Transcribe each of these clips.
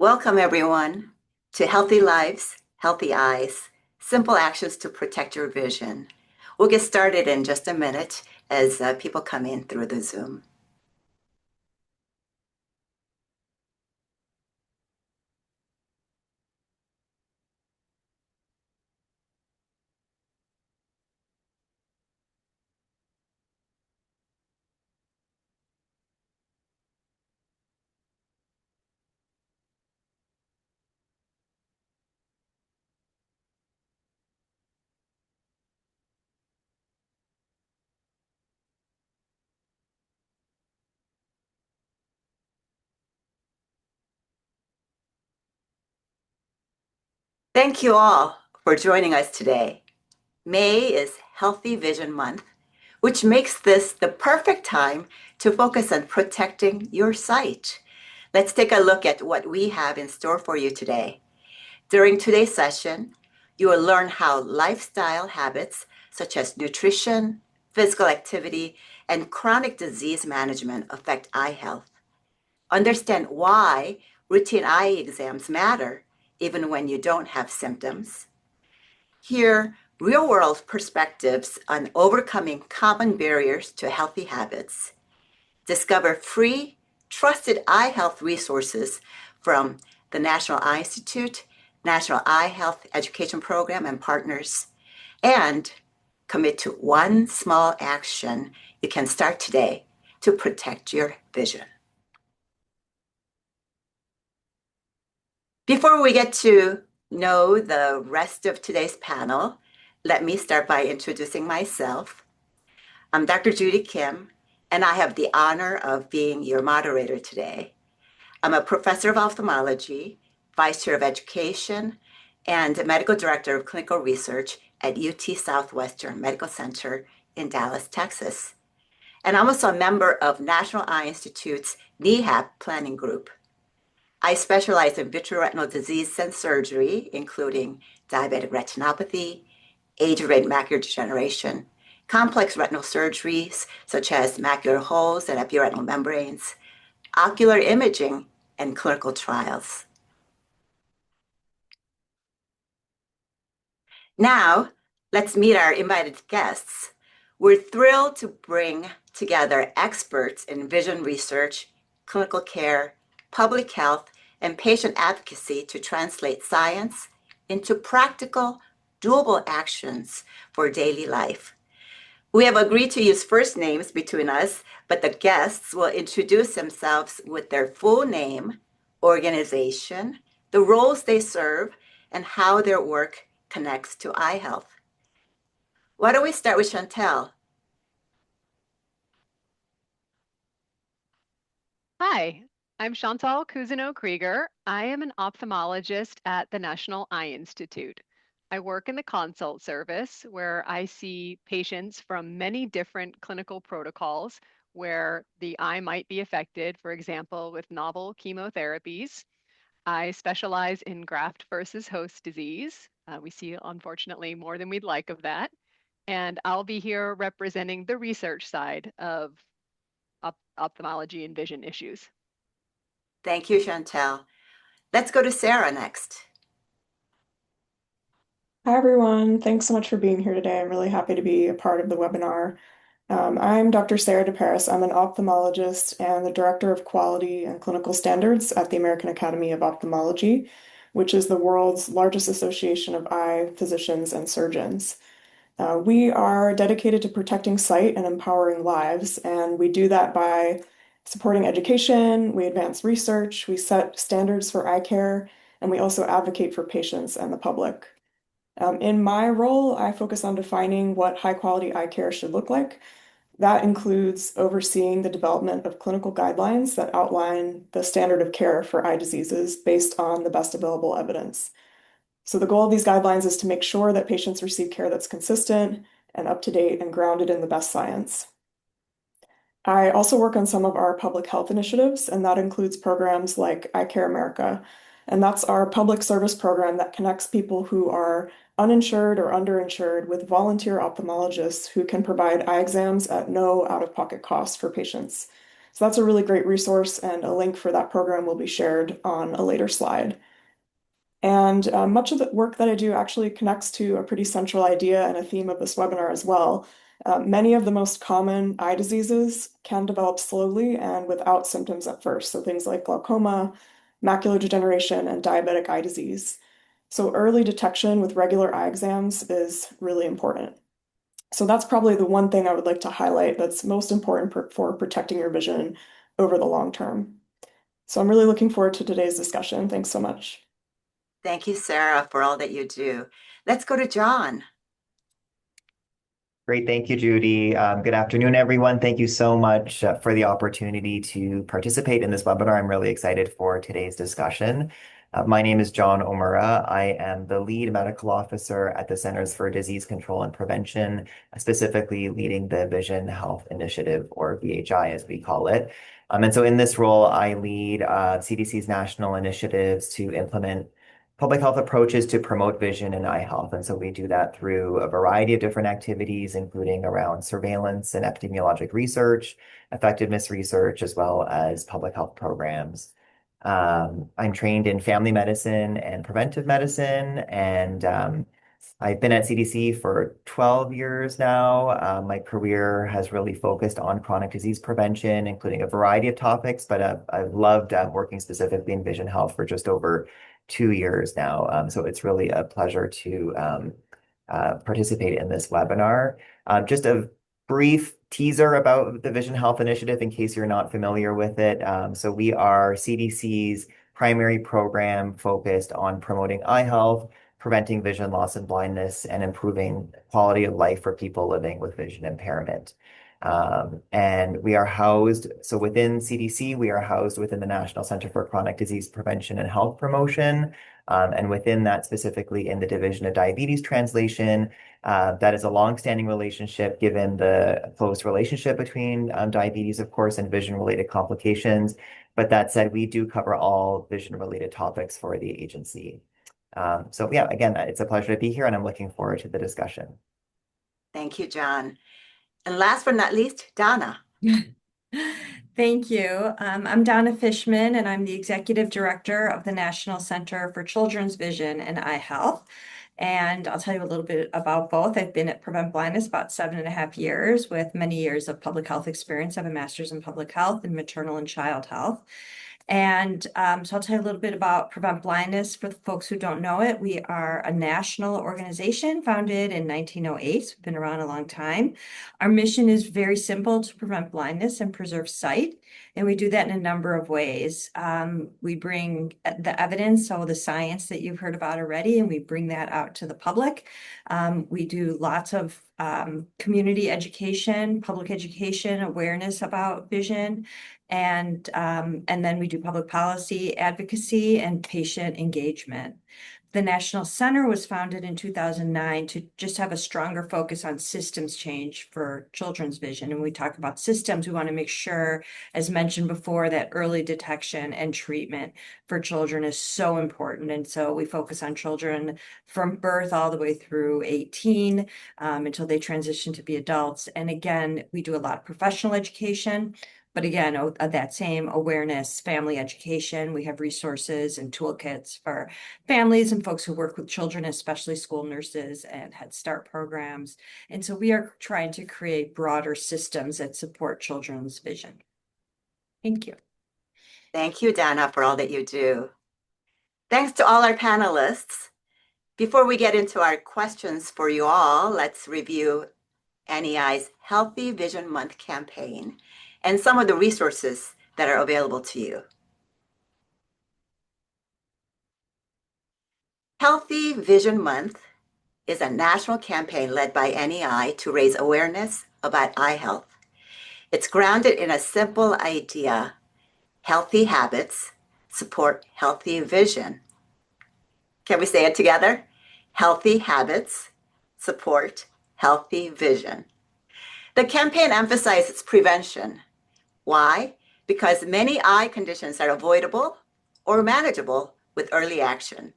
Welcome, everyone, to Healthy Lives, Healthy Eyes, Simple Actions to Protect Your Vision. We'll get started in just a minute as people come in through the Zoom. Thank you all for joining us today. May is Healthy Vision Month, which makes this the perfect time to focus on protecting your sight. Let's take a look at what we have in store for you today. During today's session, you will learn how lifestyle habits such as nutrition, physical activity, and chronic disease management affect eye health. Understand why routine eye exams matter even when you don't have symptoms. Hear real-world perspectives on overcoming common barriers to healthy habits. Discover free, trusted eye health resources from the National Eye Institute, National Eye Health Education Program, and partners. And commit to one small action you can start today to protect your vision. Before we get to know the rest of today's panel, let me start by introducing myself. I'm Dr. Judy Kim, and I have the honor of being your moderator today. I'm a professor of ophthalmology, vice chair of education, and medical director of clinical research at UT Southwestern Medical Center in Dallas, Texas. And I'm also a member of National Eye Institute's NEHEP planning group. I specialize in vitreoretinal disease and surgery, including diabetic retinopathy, age-related macular degeneration, complex retinal surgeries such as macular holes and epiretinal membranes, ocular imaging, and clinical trials. Now, let's meet our invited guests. We're thrilled to bring together experts in vision research, clinical care, public health, and patient advocacy to translate science into practical, doable actions for daily life. We have agreed to use first names between us, but the guests will introduce themselves with their full name, organization, the roles they serve, and how their work connects to eye health. Why don't we start with Chantel? Hi, I'm Chantal Cousineau-Krieger. I am an ophthalmologist at the National Eye Institute. I work in the consult service where I see patients from many different clinical protocols where the eye might be affected, for example, with novel chemotherapies. I specialize in graft versus host disease. We see, unfortunately, more than we'd like of that. And I'll be here representing the research side of ophthalmology and vision issues. Thank you, Chantel. Let's go to Sarah next. Hi, everyone. Thanks so much for being here today. I'm really happy to be a part of the webinar. I'm Dr. Sarah DeParis. I'm an ophthalmologist and the Director of Quality and Clinical Standards at the American Academy of Ophthalmology, which is the world's largest association of eye physicians and surgeons. We are dedicated to protecting sight and empowering lives, and we do that by supporting education, we advance research, we set standards for eye care, and we also advocate for patients and the public. In my role, I focus on defining what high-quality eye care should look like. That includes overseeing the development of clinical guidelines that outline the standard of care for eye diseases based on the best available evidence. So the goal of these guidelines is to make sure that patients receive care that's consistent and up-to-date and grounded in the best science. I also work on some of our public health initiatives, and that includes programs like Eye Care America. And that's our public service program that connects people who are uninsured or underinsured with volunteer ophthalmologists who can provide eye exams at no out-of-pocket cost for patients. So that's a really great resource, and a link for that program will be shared on a later slide. And much of the work that I do actually connects to a pretty central idea and a theme of this webinar as well. Many of the most common eye diseases can develop slowly and without symptoms at first. So things like glaucoma, macular degeneration, and diabetic eye disease. So early detection with regular eye exams is really important. So that's probably the one thing I would like to highlight that's most important for protecting your vision over the long term. So I'm really looking forward to today's discussion. Thanks so much. Thank you, Sarah, for all that you do. Let's go to John. Great. Thank you, Judy. Good afternoon, everyone. Thank you so much for the opportunity to participate in this webinar. I'm really excited for today's discussion. My name is John Omura. I am the lead medical officer at the Centers for Disease Control and Prevention, specifically leading the Vision Health Initiative, or VHI as we call it. And so in this role, I lead CDC's national initiatives to implement public health approaches to promote vision and eye health. And so we do that through a variety of different activities, including around surveillance and epidemiologic research, effectiveness research, as well as public health programs. I'm trained in family medicine and preventive medicine, and I've been at CDC for 12 years now. My career has really focused on chronic disease prevention, including a variety of topics, but I've loved working specifically in vision health for just over 2 years now. So it's really a pleasure to participate in this webinar. Just a brief teaser about the Vision Health Initiative in case you're not familiar with it. So we are CDC's primary program focused on promoting eye health, preventing vision loss and blindness, and improving quality of life for people living with vision impairment. And we are housed, so within CDC, we are housed within the National Center for Chronic Disease Prevention and Health Promotion. And within that, specifically in the Division of Diabetes Translation, that is a long-standing relationship given the close relationship between diabetes, of course, and vision-related complications. But that said, we do cover all vision-related topics for the agency. So yeah, again, it's a pleasure to be here, and I'm looking forward to the discussion. Thank you, John. And last but not least, Donna. Thank you. I'm Donna Fishman, and I'm the Executive Director of the National Center for Children's Vision and Eye Health. And I'll tell you a little bit about both. I've been at Prevent Blindness about 7.5 years with many years of public health experience. I have a master's in public health and maternal and child health. And so I'll tell you a little bit about Prevent Blindness for the folks who don't know it. We are a national organization founded in 1908. We've been around a long time. Our mission is very simple: to prevent blindness and preserve sight. And we do that in a number of ways. We bring the evidence, so the science that you've heard about already, and we bring that out to the public. We do lots of community education, public education, awareness about vision. And then we do public policy, advocacy, and patient engagement. The National Center was founded in 2009 to just have a stronger focus on systems change for children's vision. And when we talk about systems, we want to make sure, as mentioned before, that early detection and treatment for children is so important. And so we focus on children from birth all the way through 18 until they transition to be adults. And again, we do a lot of professional education. But again, that same awareness, family education, we have resources and toolkits for families and folks who work with children, especially school nurses and Head Start programs. And so we are trying to create broader systems that support children's vision. Thank you. Thank you, Donna, for all that you do. Thanks to all our panelists. Before we get into our questions for you all, let's review NEI's Healthy Vision Month campaign and some of the resources that are available to you. Healthy Vision Month is a national campaign led by NEI to raise awareness about eye health. It's grounded in a simple idea: healthy habits support healthy vision. Can we say it together? Healthy habits support healthy vision. The campaign emphasizes prevention. Why? Because many eye conditions are avoidable or manageable with early action.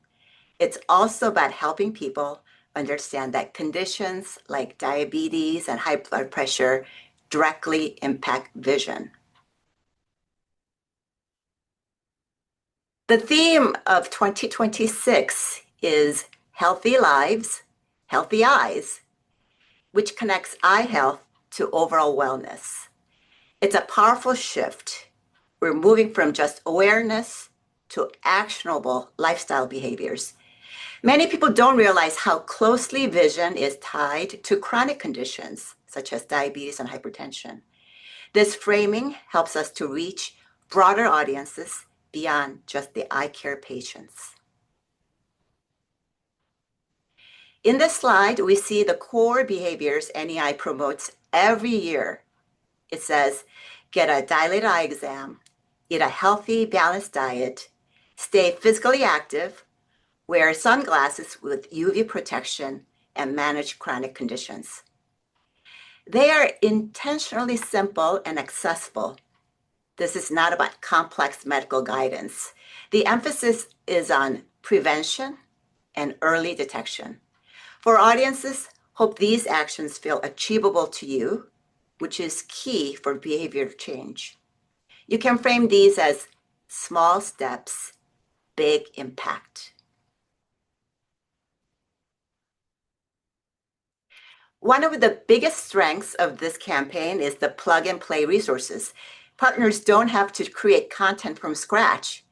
It's also about helping people understand that conditions like diabetes and high blood pressure directly impact vision. The theme of 2026 is Healthy Lives, Healthy Eyes, which connects eye health to overall wellness. It's a powerful shift. We're moving from just awareness to actionable lifestyle behaviors. Many people don't realize how closely vision is tied to chronic conditions such as diabetes and hypertension. This framing helps us to reach broader audiences beyond just the eye care patients. In this slide, we see the core behaviors NEI promotes every year. It says, get a dilated eye exam, eat a healthy, balanced diet, stay physically active, wear sunglasses with UV protection, and manage chronic conditions. They are intentionally simple and accessible. This is not about complex medical guidance. The emphasis is on prevention and early detection. For audiences, hope these actions feel achievable to you, which is key for behavior change. You can frame these as small steps, big impact. One of the biggest strengths of this campaign is the plug and play resources. Partners don't have to create content from scratch.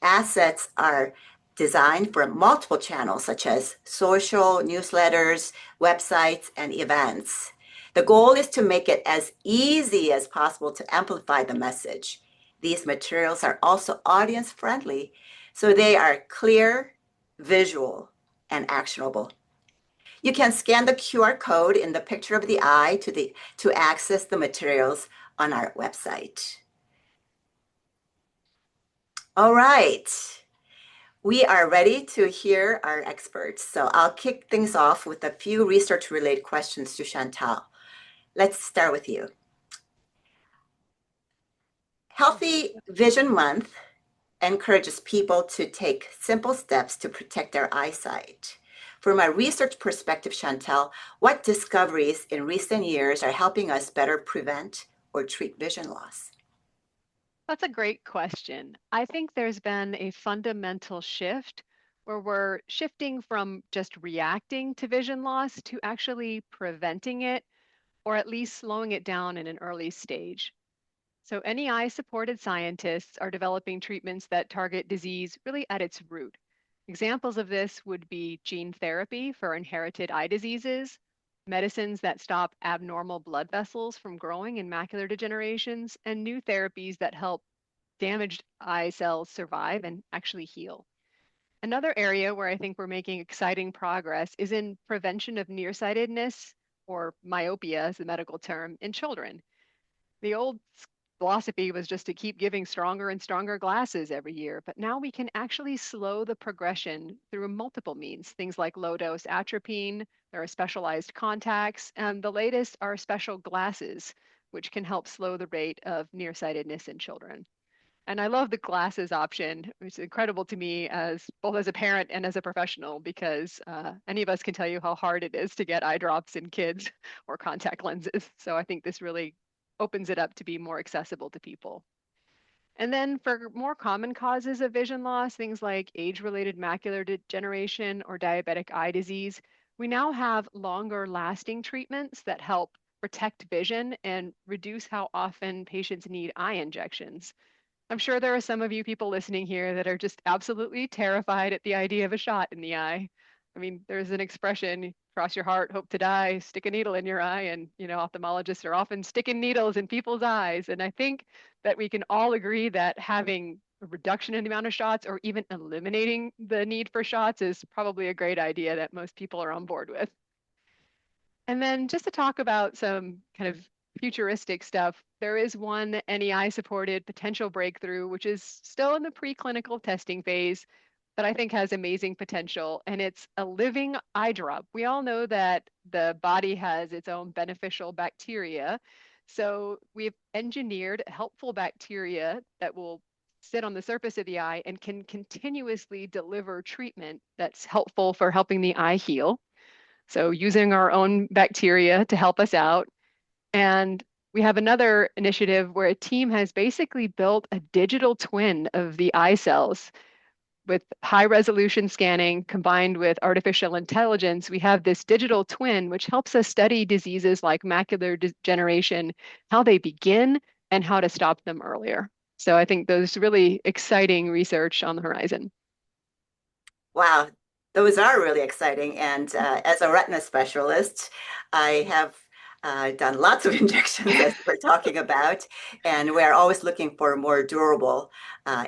Assets are designed for multiple channels such as social, newsletters, websites, and events. The goal is to make it as easy as possible to amplify the message. These materials are also audience friendly, so they are clear, visual, and actionable. You can scan the QR code in the picture of the eye to access the materials on our website. All right. We are ready to hear our experts. So I'll kick things off with a few research-related questions to Chantal. Let's start with you. Healthy Vision Month encourages people to take simple steps to protect their eyesight. From a research perspective, Chantal, what discoveries in recent years are helping us better prevent or treat vision loss? That's a great question. I think there's been a fundamental shift where we're shifting from just reacting to vision loss to actually preventing it, or at least slowing it down in an early stage. So NEI-supported scientists are developing treatments that target disease really at its root. Examples of this would be gene therapy for inherited eye diseases, medicines that stop abnormal blood vessels from growing in macular degenerations, and new therapies that help damaged eye cells survive and actually heal. Another area where I think we're making exciting progress is in prevention of nearsightedness, or myopia as the medical term, in children. The old philosophy was just to keep giving stronger and stronger glasses every year, but now we can actually slow the progression through multiple means. Things like low dose atropine, there are specialized contacts, and the latest are special glasses, which can help slow the rate of nearsightedness in children. And I love the glasses option. It's incredible to me as both as a parent and as a professional, because any of us can tell you how hard it is to get eye drops in kids or contact lenses. So I think this really opens it up to be more accessible to people. And then for more common causes of vision loss, things like age-related macular degeneration or diabetic eye disease, we now have longer lasting treatments that help protect vision and reduce how often patients need eye injections. I'm sure there are some of you people listening here that are just absolutely terrified at the idea of a shot in the eye. I mean, there's an expression, cross your heart, hope to die, stick a needle in your eye. And, ophthalmologists are often sticking needles in people's eyes. And I think that we can all agree that having a reduction in the amount of shots or even eliminating the need for shots is probably a great idea that most people are on board with. And then just to talk about some kind of futuristic stuff, there is one NEI supported potential breakthrough, which is still in the preclinical testing phase, that I think has amazing potential. And it's a living eye drop. We all know that the body has its own beneficial bacteria. So we've engineered helpful bacteria that will sit on the surface of the eye and can continuously deliver treatment that's helpful for helping the eye heal. So using our own bacteria to help us out. And we have another initiative where a team has basically built a digital twin of the eye cells. with high resolution scanning combined with artificial intelligence, we have this digital twin, which helps us study diseases like macular degeneration, how they begin, and how to stop them earlier. So I think those really exciting research on the horizon. Wow, those are really exciting. And as a retina specialist, I have done lots of injections, as we're talking about, and we're always looking for more durable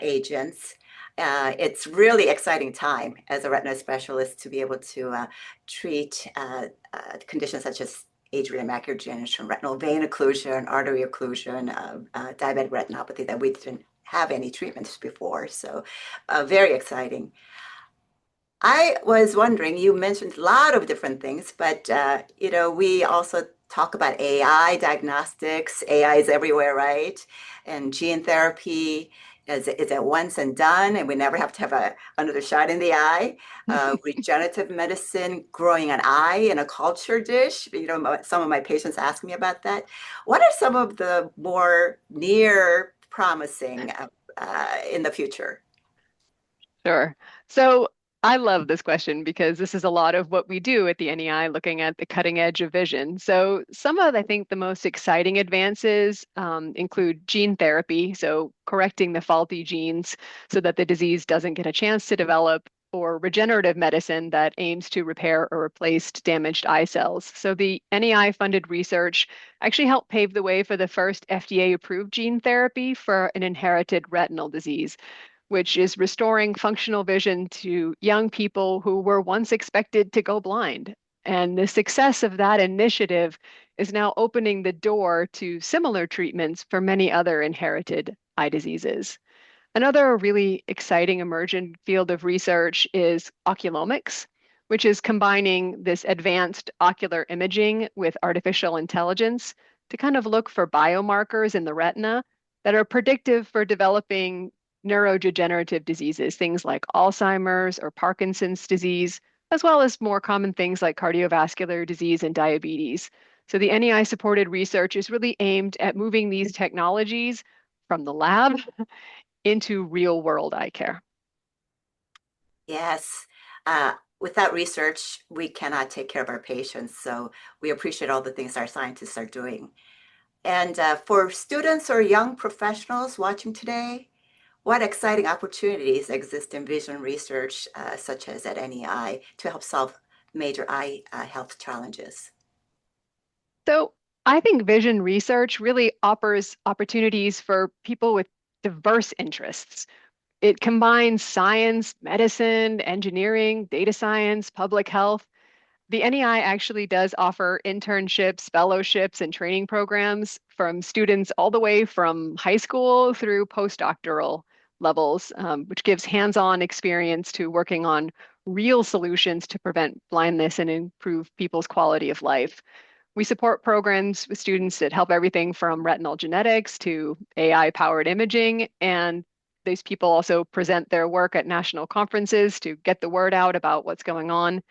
agents. It's really exciting time as a retina specialist to be able to treat conditions such as age-related macular degeneration, retinal vein occlusion, artery occlusion, diabetic retinopathy that we didn't have any treatments before. So very exciting. I was wondering, you mentioned a lot of different things, but we also talk about AI diagnostics. AI is everywhere, right? And gene therapy is at once and done, and we never have to have another shot in the eye. Regenerative medicine, growing an eye in a culture dish. Some of my patients ask me about that. What are some of the more near promising in the future? Sure. So I love this question because this is a lot of what we do at the NEI, looking at the cutting edge of vision. So some of, I think, the most exciting advances include gene therapy, so correcting the faulty genes so that the disease doesn't get a chance to develop, or regenerative medicine that aims to repair or replace damaged eye cells. So the NEI funded research actually helped pave the way for the first FDA approved gene therapy for an inherited retinal disease, which is restoring functional vision to young people who were once expected to go blind. And the success of that initiative is now opening the door to similar treatments for many other inherited eye diseases. Another really exciting emergent field of research is oculomics, which is combining this advanced ocular imaging with artificial intelligence to kind of look for biomarkers in the retina that are predictive for developing neurodegenerative diseases, things like Alzheimer's or Parkinson's disease, as well as more common things like cardiovascular disease and diabetes. So the NEI supported research is really aimed at moving these technologies from the lab into real world eye care. Yes. Without research, we cannot take care of our patients. So we appreciate all the things our scientists are doing. And for students or young professionals watching today, what exciting opportunities exist in vision research, such as at NEI, to help solve major eye health challenges? So I think vision research really offers opportunities for people with diverse interests. It combines science, medicine, engineering, data science, public health. The NEI actually does offer internships, fellowships, and training programs from students all the way from high school through postdoctoral levels, which gives hands-on experience to working on real solutions to prevent blindness and improve people's quality of life. We support programs with students that help everything from retinal genetics to AI-powered imaging, and these people also present their work at national conferences to get the word out about what's going on.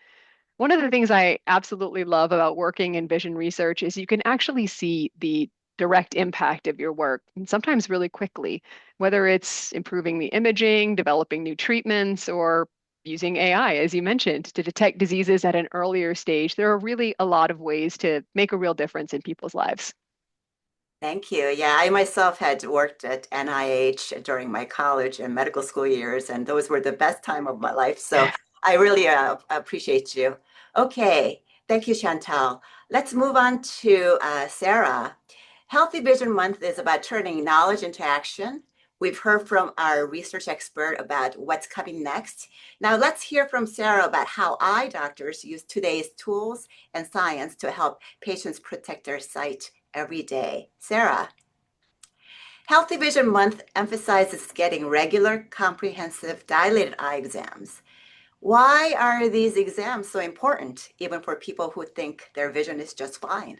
One of the things I absolutely love about working in vision research is you can actually see the direct impact of your work, and sometimes really quickly, whether it's improving the imaging, developing new treatments, or using AI, as you mentioned, to detect diseases at an earlier stage. There are really a lot of ways to make a real difference in people's lives. Thank you. Yeah, I myself had worked at NIH during my college and medical school years, and those were the best time of my life. So I really appreciate you. Okay, thank you, Chantal. Let's move on to Sarah. Healthy Vision Month is about turning knowledge into action. We've heard from our research expert about what's coming next. Now let's hear from Sarah about how eye doctors use today's tools and science to help patients protect their sight every day. Sarah, Healthy Vision Month emphasizes getting regular, comprehensive, dilated eye exams. Why are these exams so important, even for people who think their vision is just fine?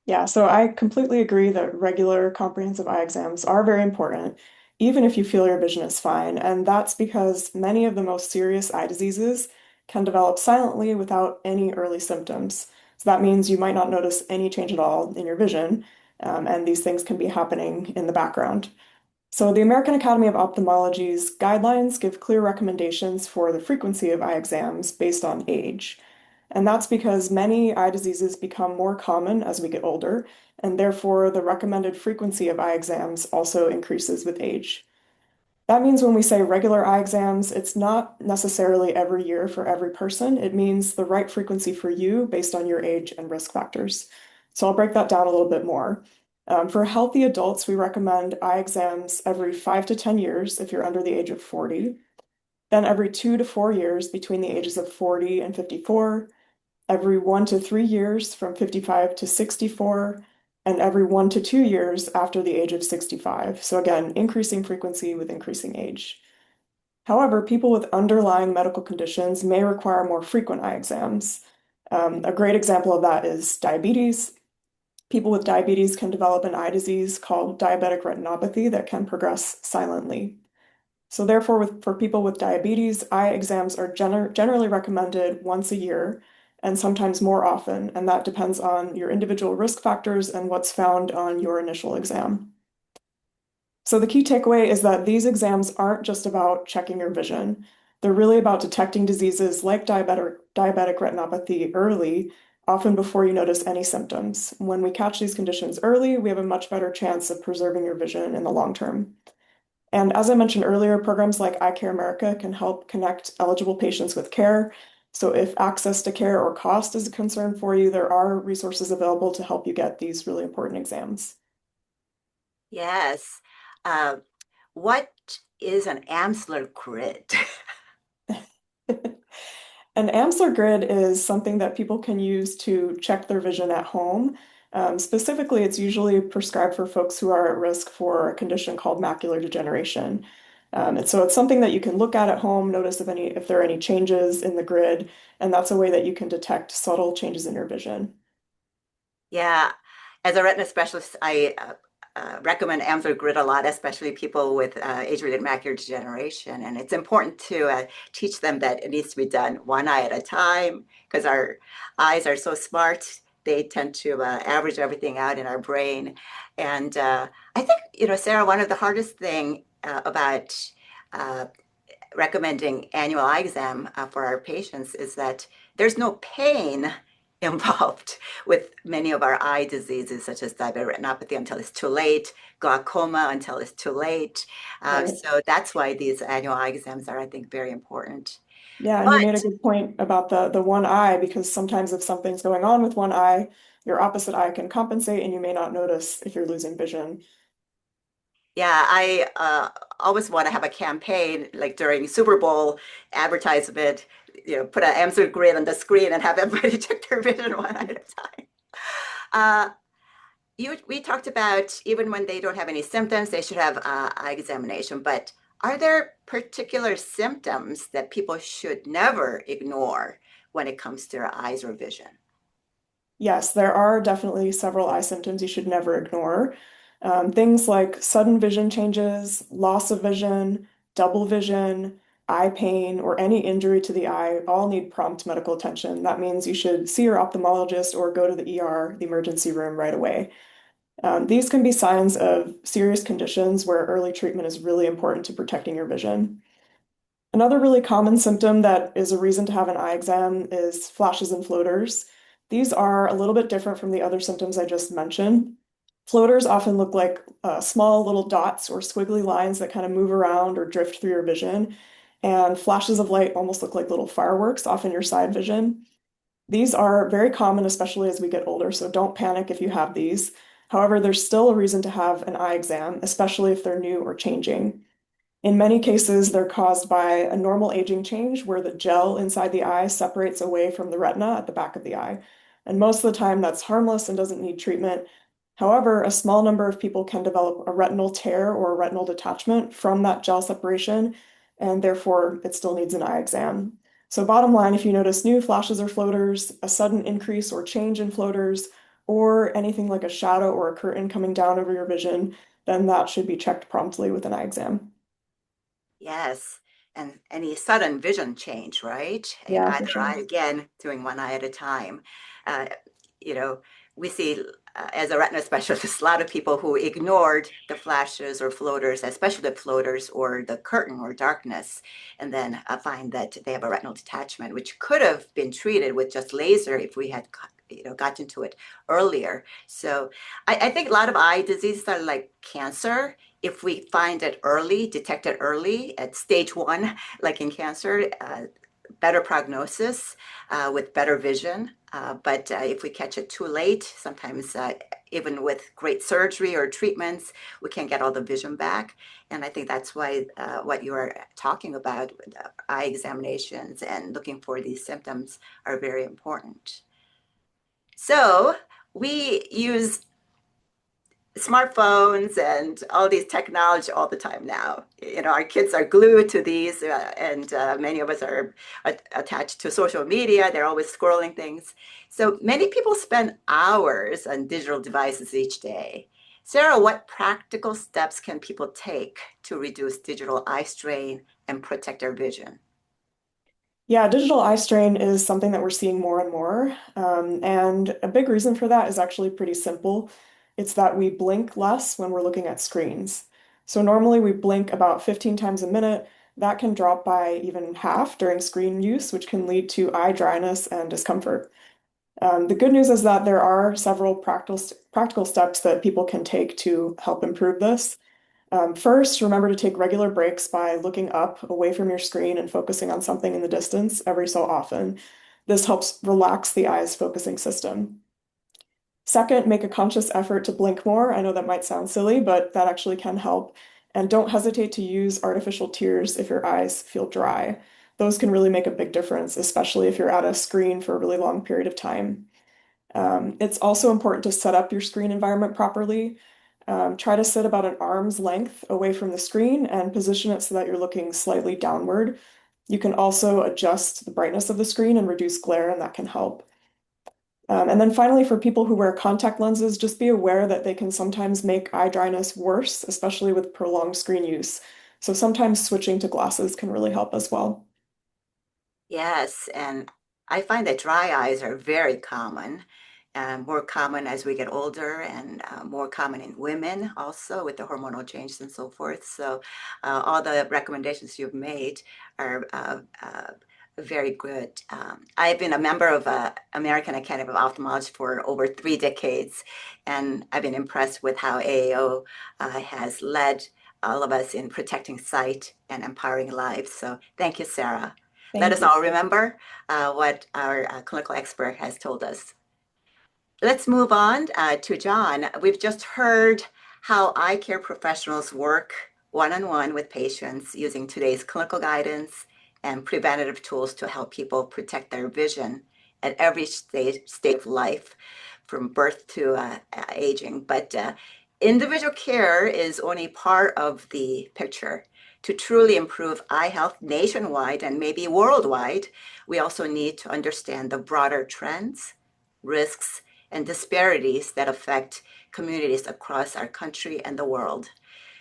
Yeah, so I completely agree that regular comprehensive eye exams are very important, even if you feel your vision is fine. And that's because many of the most serious eye diseases can develop silently without any early symptoms. So that means you might not notice any change at all in your vision, and these things can be happening in the background. So the American Academy of Ophthalmology's guidelines give clear recommendations for the frequency of eye exams based on age. And that's because many eye diseases become more common as we get older, and therefore the recommended frequency of eye exams also increases with age. That means when we say regular eye exams, it's not necessarily every year for every person. It means the right frequency for you based on your age and risk factors. So I'll break that down a little bit more. For healthy adults, we recommend eye exams every 5 to 10 years if you're under the age of 40, then every 2 to 4 years between the ages of 40 and 54, every 1 to 3 years from 55 to 64, and every 1 to 2 years after the age of 65. So again, increasing frequency with increasing age. However, people with underlying medical conditions may require more frequent eye exams. A great example of that is diabetes. People with diabetes can develop an eye disease called diabetic retinopathy that can progress silently. So therefore, for people with diabetes, eye exams are generally recommended once a year and sometimes more often, and that depends on your individual risk factors and what's found on your initial exam. So the key takeaway is that these exams aren't just about checking your vision. They're really about detecting diseases like diabetic retinopathy early, often before you notice any symptoms. When we catch these conditions early, we have a much better chance of preserving your vision in the long term. And as I mentioned earlier, programs like Eye Care America can help connect eligible patients with care. So if access to care or cost is a concern for you, there are resources available to help you get these really important exams. Yes. Uh, what is an Amsler grid? An Amsler grid is something that people can use to check their vision at home. Specifically, it's usually prescribed for folks who are at risk for a condition called macular degeneration. And so it's something that you can look at home, notice if there are any changes in the grid, and that's a way that you can detect subtle changes in your vision. Yeah, as a retina specialist, I recommend Amsler Grid a lot, especially people with age-related macular degeneration. And it's important to teach them that it needs to be done one eye at a time because our eyes are so smart. They tend to average everything out in our brain. And I think, Sarah, one of the hardest thing about uh, recommending annual eye exam for our patients is that there's no pain involved with many of our eye diseases, such as diabetic retinopathy until it's too late, glaucoma until it's too late. Right. So that's why these annual eye exams are, I think, very important. Yeah, and you made a But good point about the one eye because sometimes if something's going on with one eye, your opposite eye can compensate and you may not notice if you're losing vision. yeah, I always want to have a campaign like during Super Bowl advertisement, put an Amsler grid on the screen and have everybody check their vision one at a time. Uh, we talked about even when they don't have any symptoms, they should have eye examination. But are there particular symptoms that people should never ignore when it comes to their eyes or vision? Yes, there are definitely several eye symptoms you should never ignore. Things like sudden vision changes, loss of vision, double vision, eye pain, or any injury to the eye all need prompt medical attention. That means you should see your ophthalmologist or go to the ER, the emergency room, right away. These can be signs of serious conditions where early treatment is really important to protecting your vision. Another really common symptom that is a reason to have an eye exam is flashes and floaters. These are a little bit different from the other symptoms I just mentioned. Floaters often look like small little dots or squiggly lines that kind of move around or drift through your vision. And flashes of light almost look like little fireworks off in your side vision. These are very common, especially as we get older, so don't panic if you have these. However, there's still a reason to have an eye exam, especially if they're new or changing. In many cases, they're caused by a normal aging change where the gel inside the eye separates away from the retina at the back of the eye. And most of the time, that's harmless and doesn't need treatment. However, a small number of people can develop a retinal tear or a retinal detachment from that gel separation, and therefore it still needs an eye exam. So, bottom line, if you notice new flashes or floaters, a sudden increase or change in floaters, or anything like a shadow or a curtain coming down over your vision, then that should be checked promptly with an eye exam. Yes, and any sudden vision change, right? In Yeah, for either sure. eye, again, doing one eye at a time. Uh, we see as a retina specialist, a lot of people who ignored the flashes or floaters, especially the floaters or the curtain or darkness, and then find that they have a retinal detachment, which could have been treated with just laser if we had gotten to it earlier. So I think a lot of eye diseases are like cancer. If we find it early, detect it early at stage 1, like in cancer, better prognosis with better vision. But if we catch it too late, sometimes even with great surgery or treatments, we can't get all the vision back. And I think that's why what you are talking about, eye examinations and looking for these symptoms are very important. So we use smartphones and all these technology all the time now. Our kids are glued to these, and many of us are attached to social media. They're always scrolling things. So many people spend hours on digital devices each day. Sarah, what practical steps can people take to reduce digital eye strain and protect their vision? Yeah, digital eye strain is something that we're seeing more and more. And a big reason for that is actually pretty simple. It's that we blink less when we're looking at screens. So normally we blink about 15 times a minute. That can drop by even half during screen use, which can lead to eye dryness and discomfort. The good news is that there are several practical steps that people can take to help improve this. First, remember to take regular breaks by looking up away from your screen and focusing on something in the distance every so often. This helps relax the eye's focusing system. Second, make a conscious effort to blink more. I know that might sound silly, but that actually can help. And don't hesitate to use artificial tears if your eyes feel dry. Those can really make a big difference, especially if you're at a screen for a really long period of time. It's also important to set up your screen environment properly. Try to sit about an arm's length away from the screen and position it so that you're looking slightly downward. You can also adjust the brightness of the screen and reduce glare, and that can help. And then finally, for people who wear contact lenses, just be aware that they can sometimes make eye dryness worse, especially with prolonged screen use. So sometimes switching to glasses can really help as well. Yes, and I find that dry eyes are very common, more common as we get older, and more common in women also with the hormonal changes and so forth. So, all the recommendations you've made are very good. I've been a member of American Academy of Ophthalmology for over 3 decades, and I've been impressed with how AAO has led all of us in protecting sight and empowering lives. So, thank you, Sarah. Let Thank us you. all remember what our clinical expert has told us. Let's move on to John. We've just heard how eye care professionals work one-on-one with patients using today's clinical guidance and preventative tools to help people protect their vision at every stage of life, from birth to aging. But individual care is only part of the picture. To truly improve eye health nationwide and maybe worldwide, we also need to understand the broader trends, risks, and disparities that affect communities across our country and the world.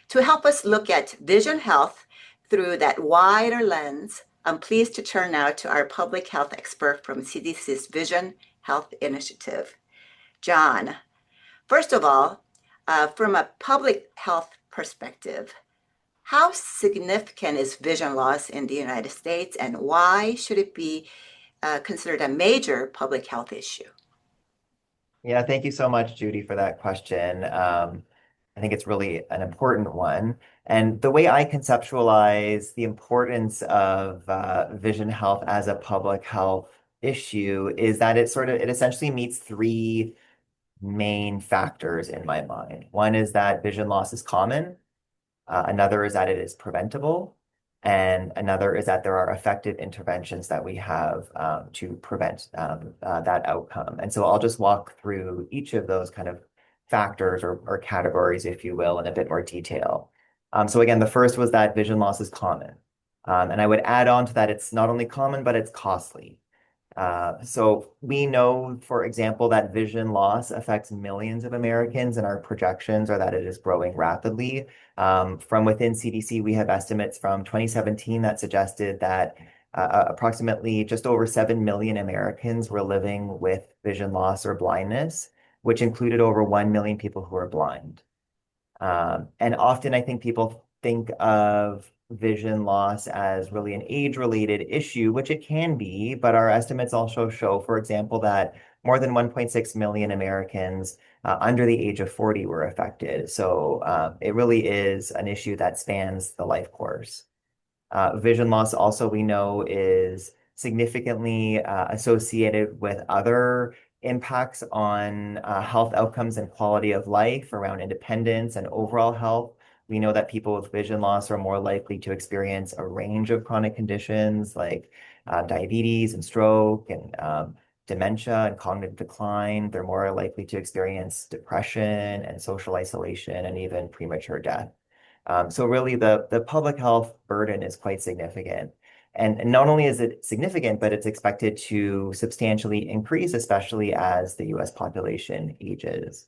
To help us look at vision health through that wider lens, I'm pleased to turn now to our public health expert from CDC's Vision Health Initiative, John. First of all, from a public health perspective, how significant is vision loss in the United States, and why should it be considered a major public health issue? Yeah, thank you so much, Judy, for that question. I think it's really an important one. And the way I conceptualize the importance of vision health as a public health issue is that it essentially meets three main factors in my mind. One is that vision loss is common. Another is that it is preventable. And another is that there are effective interventions that we have to prevent that outcome. And so I'll just walk through each of those kind of factors or categories, if you will, in a bit more detail. So again, the first was that vision loss is common. And I would add on to that, it's not only common, but it's costly. So we know, for example, that vision loss affects millions of Americans, and our projections are that it is growing rapidly. From within CDC, we have estimates from 2017 that suggested that Approximately just over 7 million Americans were living with vision loss or blindness, which included over 1 million people who are blind. And often I think people think of vision loss as really an age-related issue, which it can be, but our estimates also show, for example, that more than 1.6 million Americans under the age of 40 were affected. So it really is an issue that spans the life course. Vision loss also we know is significantly associated with other impacts on health outcomes and quality of life around independence and overall health. We know that people with vision loss are more likely to experience a range of chronic conditions like diabetes and stroke and dementia and cognitive decline. They're more likely to experience depression and social isolation and even premature death. So really the public health burden is quite significant. And not only is it significant, but it's expected to substantially increase, especially as the US population ages.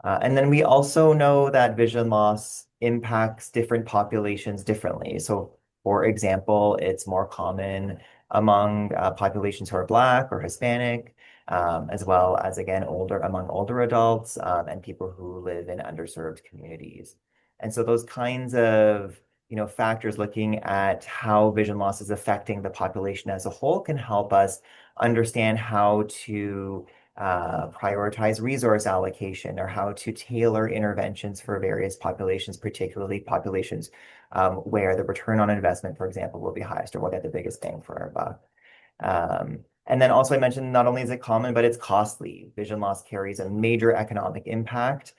And then we also know that vision loss impacts different populations differently. So, for example, it's more common among populations who are Black or Hispanic, as well as, again, among older adults and people who live in underserved communities. And so those kinds of factors looking at how vision loss is affecting the population as a whole can help us understand how to prioritize resource allocation or how to tailor interventions for various populations, particularly populations where the return on investment, for example, will be highest or we'll get the biggest bang for our buck. And then also I mentioned not only is it common, but it's costly. Vision loss carries a major economic impact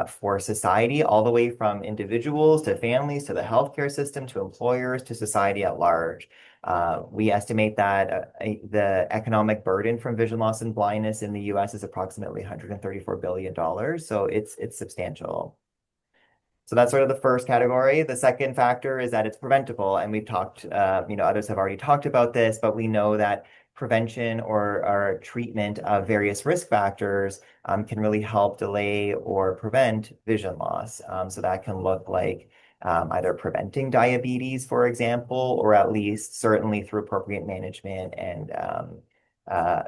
for society, all the way from individuals to families to the healthcare system to employers to society at large. We estimate that the economic burden from vision loss and blindness in the US is approximately $134 billion. So it's substantial. So that's sort of the first category. The second factor is that it's preventable. And we've talked, others have already talked about this, but we know that prevention or treatment of various risk factors can really help delay or prevent vision loss. So that can look like either preventing diabetes, for example, or at least certainly through appropriate management and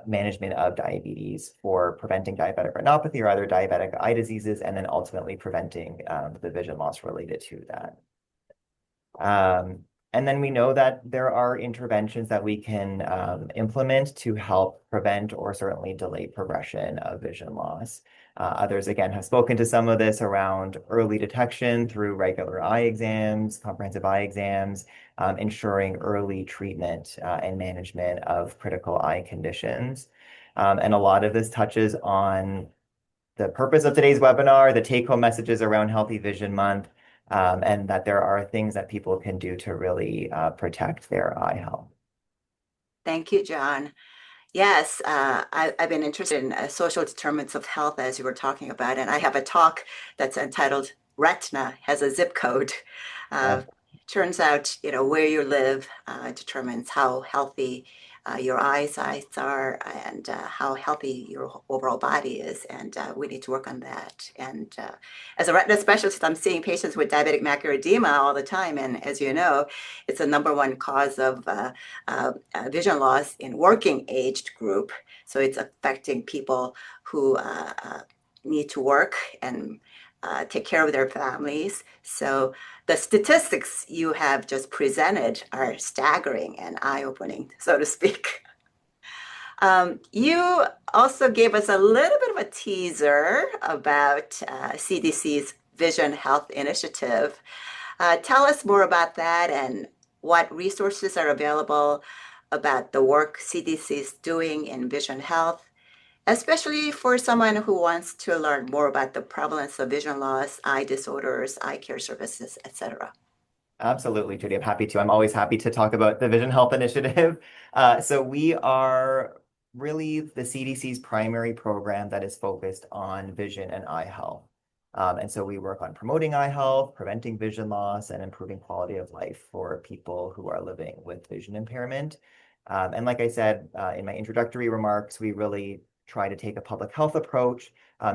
management of diabetes for preventing diabetic retinopathy or other diabetic eye diseases, and then ultimately preventing the vision loss related to that. And then we know that there are interventions that we can implement to help prevent or certainly delay progression of vision loss. Others, again, have spoken to some of this around early detection through regular eye exams, comprehensive eye exams, ensuring early treatment and management of critical eye conditions. And a lot of this touches on the purpose of today's webinar, the take-home messages around Healthy Vision Month, and that there are things that people can do to really protect their eye health. Thank you, John. Yes, I've been interested in social determinants of health as you were talking about, and I have a talk that's entitled Retina has a zip code. Uh, Turns out, where you live determines how healthy your eyesight are and how healthy your overall body is, and we need to work on that. And as a retina specialist, I'm seeing patients with diabetic macular edema all the time, and as you know, it's the number one cause of vision loss in working aged group. So it's affecting people who need to work and take care of their families. So the statistics you have just presented are staggering and eye-opening, so to speak. You also gave us a little bit of a teaser about CDC's Vision Health Initiative. Tell us more about that and what resources are available about the work CDC is doing in vision health, especially for someone who wants to learn more about the prevalence of vision loss, eye disorders, eye care services, etc. Absolutely, Judy. I'm happy to. I'm always happy to talk about the Vision Health Initiative. So we are really the CDC's primary program that is focused on vision and eye health. And so we work on promoting eye health, preventing vision loss, and improving quality of life for people who are living with vision impairment. And like I said in my introductory remarks, we really try to take a public health approach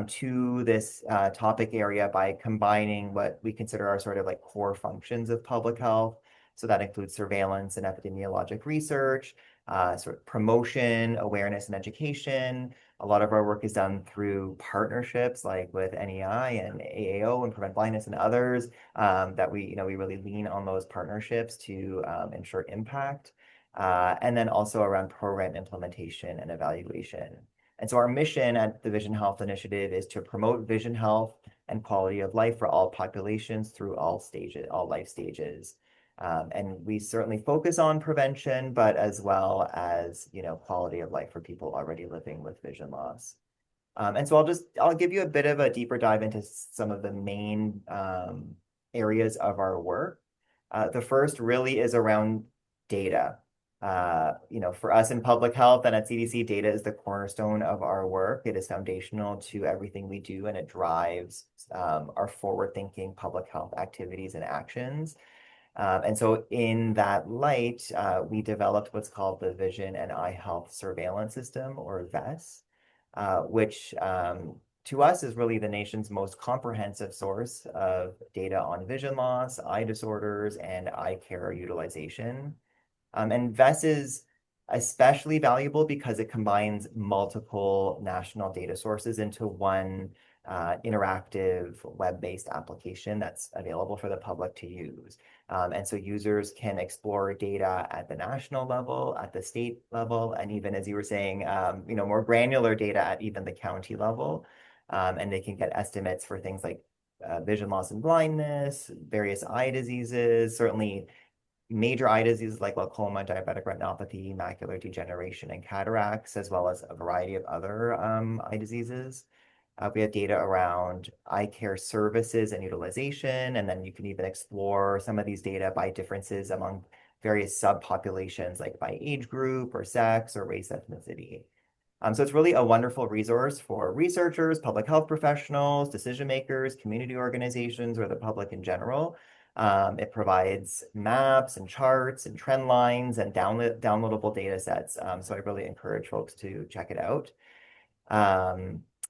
to this topic area by combining what we consider our sort of like core functions of public health. So that includes surveillance and epidemiologic research, sort of promotion, awareness, and education. A lot of our work is done through partnerships like with NEI and AAO and Prevent Blindness and others that we really lean on those partnerships to ensure impact. And then also around program implementation and evaluation. And so our mission at the Vision Health Initiative is to promote vision health and quality of life for all populations through all stages, all life stages. And we certainly focus on prevention, but as well as, quality of life for people already living with vision loss. And so I'll give you a bit of a deeper dive into some of the main areas of our work. The first really is around data. For us in public health and at CDC, data is the cornerstone of our work. It is foundational to everything we do, and it drives our forward-thinking public health activities and actions. And so in that light, we developed what's called the Vision and Eye Health Surveillance System, or VESS, which to us is really the nation's most comprehensive source of data on vision loss, eye disorders, and eye care utilization. And VESS is especially valuable because it combines multiple national data sources into one interactive web-based application that's available for the public to use. And so users can explore data at the national level, at the state level, and even, as you were saying, more granular data at even the county level. And they can get estimates for things like vision loss and blindness, various eye diseases, certainly major eye diseases like glaucoma, diabetic retinopathy, macular degeneration, and cataracts, as well as a variety of other eye diseases. We have data around eye care services and utilization, and then you can even explore some of these data by differences among various subpopulations, like by age group or sex or race ethnicity. So it's really a wonderful resource for researchers, public health professionals, decision makers, community organizations, or the public in general. It provides maps and charts and trend lines and downloadable data sets. So I really encourage folks to check it out.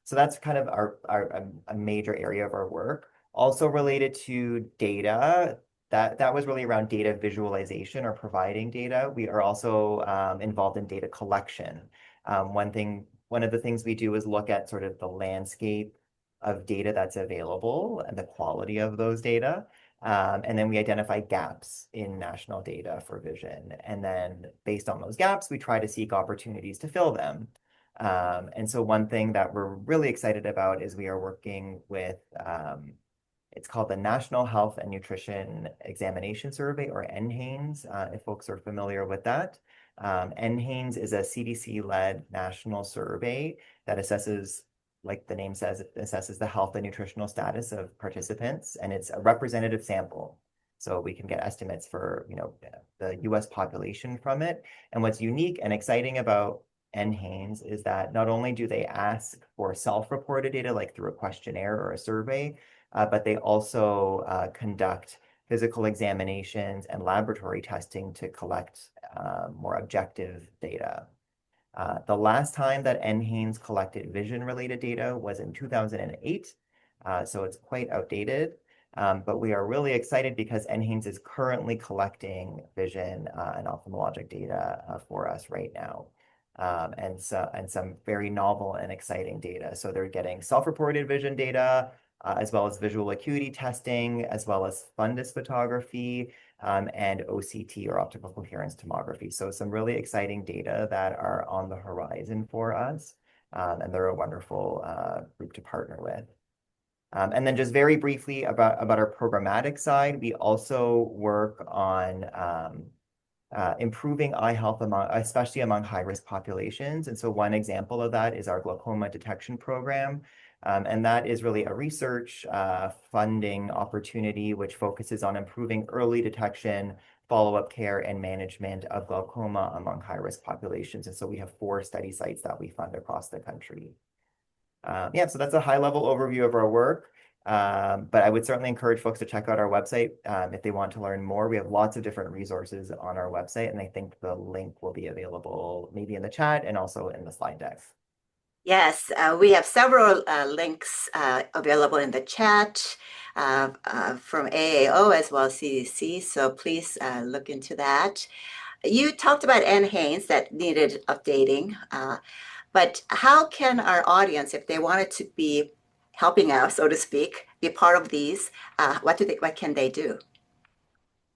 So that's kind of a major area of our work. Also related to data, that was really around data visualization or providing data. We are also involved in data collection. One of the things we do is look at sort of the landscape of data that's available and the quality of those data. And then we identify gaps in national data for vision. And then based on those gaps, we try to seek opportunities to fill them. And so one thing that we're really excited about is we are working with, it's called the National Health and Nutrition Examination Survey, or NHANES, if folks are familiar with that. NHANES is a CDC-led national survey that assesses, like the name says, it assesses the health and nutritional status of participants, and it's a representative sample. So we can get estimates for, the US population from it. And what's unique and exciting about NHANES is that not only do they ask for self-reported data, like through a questionnaire or a survey, but they also conduct physical examinations and laboratory testing to collect more objective data. The last time that NHANES collected vision-related data was in 2008, so it's quite outdated. But we are really excited because NHANES is currently collecting vision and ophthalmologic data for us right now. And some very novel and exciting data. So they're getting self-reported vision data, as well as visual acuity testing, as well as fundus photography, and OCT, or optical coherence tomography. So some really exciting data that are on the horizon for us, and they're a wonderful group to partner with. And then just very briefly about our programmatic side, we also work on improving eye health especially among high-risk populations. And so one example of that is our glaucoma detection program. And that is really a research funding opportunity which focuses on improving early detection, follow-up care, and management of glaucoma among high-risk populations. And so we have 4 study sites that we fund across the country. So that's a high-level overview of our work. But I would certainly encourage folks to check out our website if they want to learn more. We have lots of different resources on our website, and I think the link will be available maybe in the chat and also in the slide deck. Yes, we have several links available in the chat. from AAO as well as CDC. So please look into that. You talked about NHANES that needed updating, but how can our audience, if they wanted to be helping out, so to speak, be part of these, what can they do?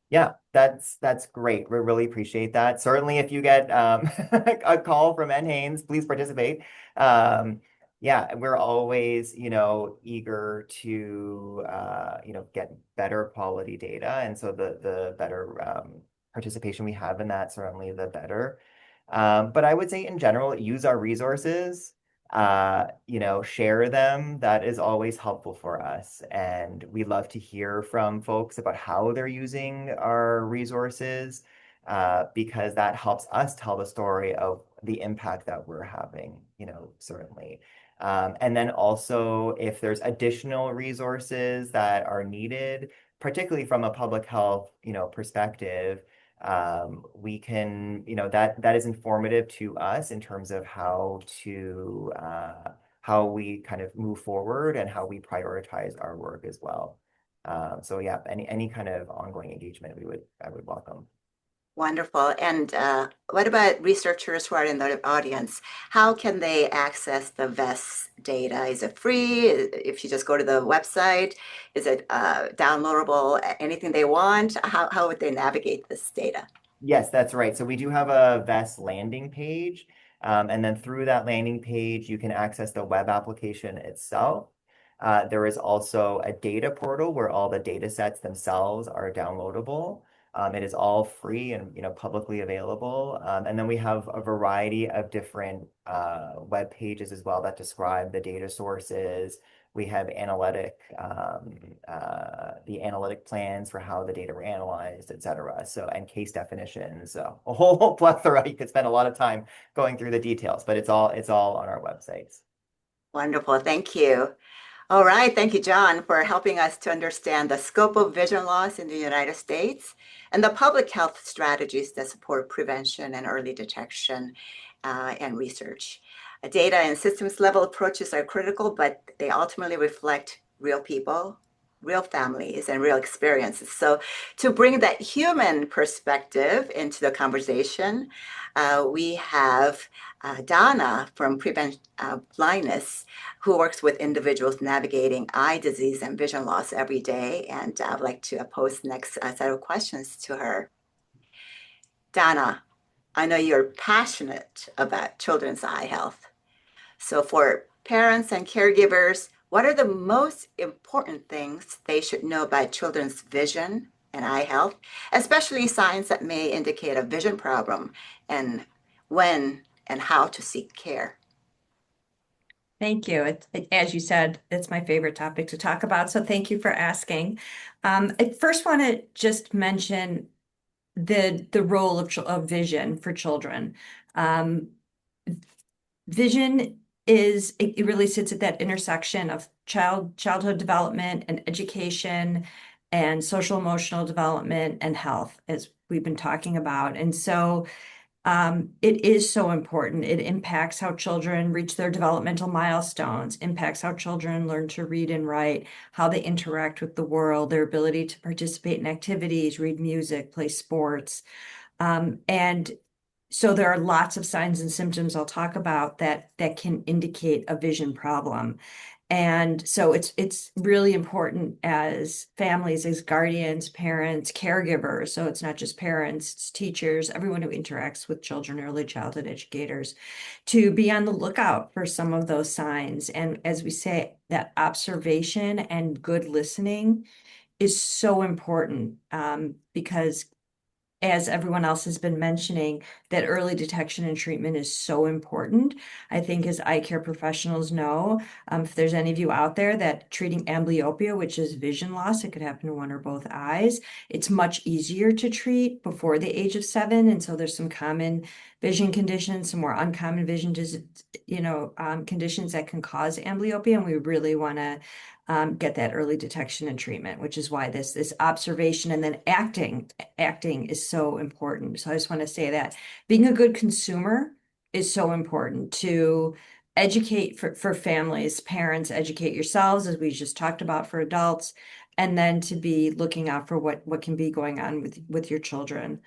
Yeah, that's great. We really appreciate that. Certainly, if you get a call from Ed Haynes, please participate. Yeah, we're always, eager to get better quality data, and so the better participation we have in that, certainly the better. But I would say in general, use our resources, share them. That is always helpful for us. And we love to hear from folks about how they're using our resources, because that helps us tell the story of the impact that we're having, certainly. And then also, if there's additional resources that are needed, particularly from a public health, perspective, we can, that is informative to us in terms of how we kind of move forward and how we prioritize our work as well. So yeah, any kind of ongoing engagement I would welcome. Wonderful. And what about researchers who are in the audience? How can they access the VES data? Is it free? If you just go to the website, is it downloadable? Anything they want? How would they navigate this data? Yes, that's right. So we do have a VES landing page. And then through that landing page, you can access the web application itself. There is also a data portal where all the data sets themselves are downloadable. It is all free and publicly available. And then we have a variety of different web pages as well that describe the data sources. We have the analytic plans for how the data were analyzed, et cetera. So, and case definitions, so a whole plethora. You could spend a lot of time going through the details, but it's all on our websites. Wonderful. Thank you. All right. Thank you, John, for helping us to understand the scope of vision loss in the United States and the public health strategies that support prevention and early detection and research. Data and systems level approaches are critical, but they ultimately reflect real people, real families, and real experiences. So, to bring that human perspective into the conversation, we have Donna from Prevent Blindness, who works with individuals navigating eye disease and vision loss every day. And I'd like to pose the next set of questions to her. Donna, I know you're passionate about children's eye health. So, for parents and caregivers, what are the most important things they should know about children's vision and eye health, especially signs that may indicate a vision problem, and when and how to seek care? Thank you. As you said, it's my favorite topic to talk about, so thank you for asking. I first want to just mention the role of vision for children. Vision it really sits at that intersection of childhood development and education and social emotional development and health, as we've been talking about. And so it is so important. It impacts how children reach their developmental milestones, impacts how children learn to read and write, how they interact with the world, their ability to participate in activities, read music, play sports. And so there are lots of signs and symptoms I'll talk about that can indicate a vision problem. And so it's really important as families, as guardians, parents, caregivers. So it's not just parents, it's teachers, everyone who interacts with children, early childhood educators, to be on the lookout for some of those signs. And as we say, that observation and good listening is so important, because as everyone else has been mentioning, that early detection and treatment is so important. I think as eye care professionals know, if there's any of you out there that treating amblyopia, which is vision loss, it could happen to one or both eyes, it's much easier to treat before the age of 7. And so there's some common vision conditions, some more uncommon vision, conditions that can cause amblyopia. And we really want to get that early detection and treatment, which is why this observation and then acting is so important. So I just want to say that being a good consumer is so important to educate for families, parents, educate yourselves, as we just talked about for adults, and then to be looking out for what can be going on with your children.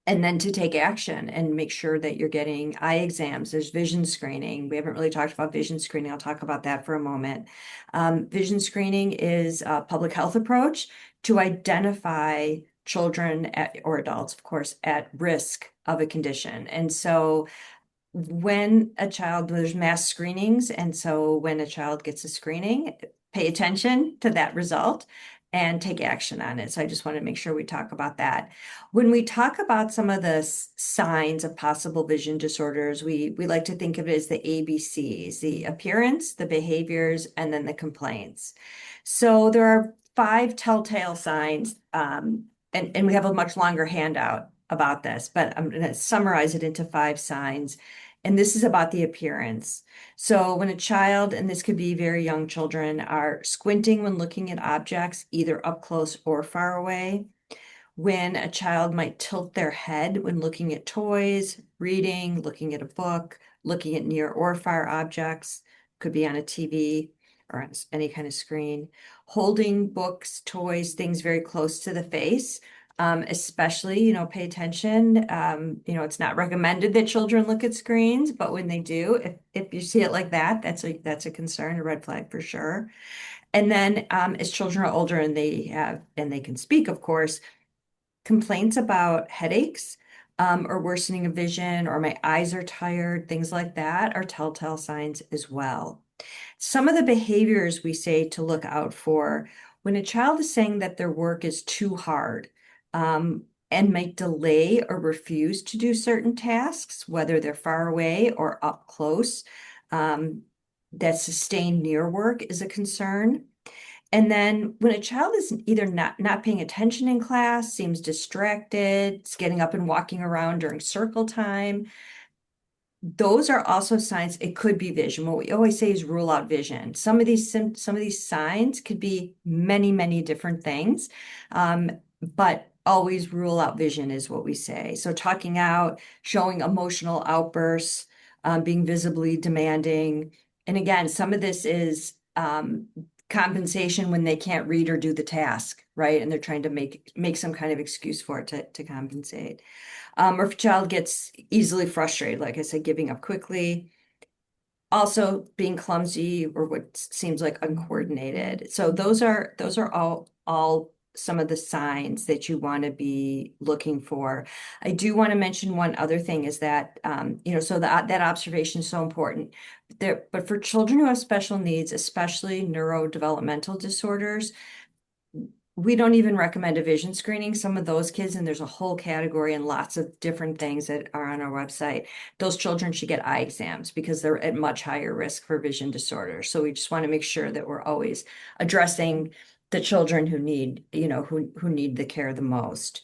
And then to take action and make sure that you're getting eye exams. There's vision screening. We haven't really talked about vision screening. I'll talk about that for a moment. Vision screening is a public health approach to identify children or adults, of course, at risk of a condition. And so there's mass screenings, and so when a child gets a screening, pay attention to that result and take action on it. So I just want to make sure we talk about that. When we talk about some of the signs of possible vision disorders, we like to think of it as the ABCs: the appearance, the behaviors, and then the complaints. So there are 5 telltale signs, and we have a much longer handout about this, but I'm going to summarize it into 5 signs. And this is about the appearance. So when a child, and this could be very young children, are squinting when looking at objects, either up close or far away. When a child might tilt their head when looking at toys, reading, looking at a book, looking at near or far objects, could be on a TV or on any kind of screen. Holding books, toys, things very close to the face. Especially, pay attention. It's not recommended that children look at screens, but when they do, if you see it like that, that's a concern, a red flag for sure. And then as children are older and they can speak, of course, complaints about headaches, or worsening of vision, or my eyes are tired, things like that are telltale signs as well. Some of the behaviors we say to look out for: when a child is saying that their work is too hard, and might delay or refuse to do certain tasks, whether they're far away or up close, that sustained near work is a concern. And then when a child is either not paying attention in class, seems distracted, is getting up and walking around during circle time, those are also signs it could be vision. What we always say is rule out vision. Some of these signs could be many, many different things, but always rule out vision is what we say. So talking out, showing emotional outbursts, being visibly demanding. And again, some of this is compensation when they can't read or do the task, right? And they're trying to make some kind of excuse for it to compensate. Or if a child gets easily frustrated, like I said, giving up quickly, also being clumsy or what seems like uncoordinated. So those are all some of the signs that you want to be looking for. I do want to mention one other thing is that, so that observation is so important. But for children who have special needs, especially neurodevelopmental disorders, we don't even recommend a vision screening. Some of those kids, and there's a whole category and lots of different things that are on our website, those children should get eye exams because they're at much higher risk for vision disorder. So we just want to make sure that we're always addressing the children who need, who need the care the most.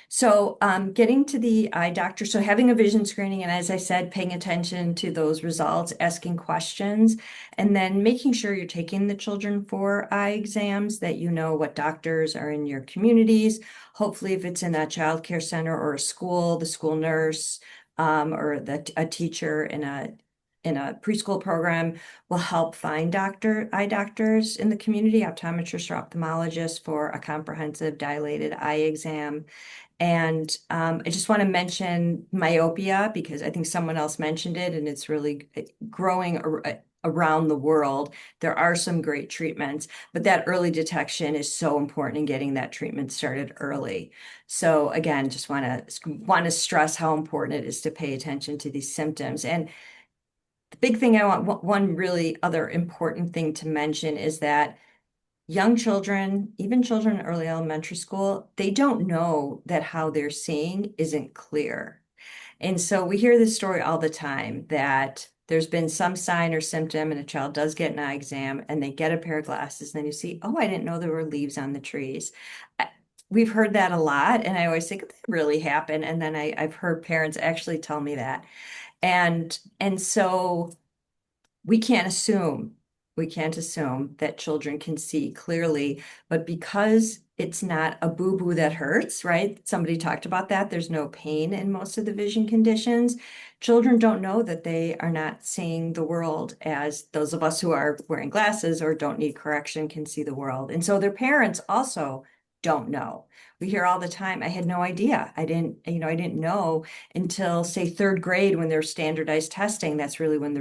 So getting to the eye doctor, so having a vision screening, and as I said, paying attention to those results, asking questions, and then making sure you're taking the children for eye exams, that you know what doctors are in your communities. Hopefully, if it's in a child care center or a school, the school nurse, or a teacher in a preschool program will help find eye doctors in the community, optometrists or ophthalmologists, for a comprehensive dilated eye exam. And I just want to mention myopia because I think someone else mentioned it, and it's really growing around the world. There are some great treatments, but that early detection is so important in getting that treatment started early. So again, just want to stress how important it is to pay attention to these symptoms. And the big thing one really other important thing to mention is that young children, even children in early elementary school, they don't know that how they're seeing isn't clear. And so we hear this story all the time that there's been some sign or symptom and a child does get an eye exam and they get a pair of glasses and then you see, oh, I didn't know there were leaves on the trees. We've heard that a lot, and I always think that really happened. And then I've heard parents actually tell me that. And so we can't assume. We can't assume that children can see clearly, but because it's not a boo-boo that hurts, right? Somebody talked about that. There's no pain in most of the vision conditions. Children don't know that they are not seeing the world as those of us who are wearing glasses or don't need correction can see the world. And so their parents also don't know. We hear all the time, I had no idea. I didn't know until say third grade when there's standardized testing. That's really when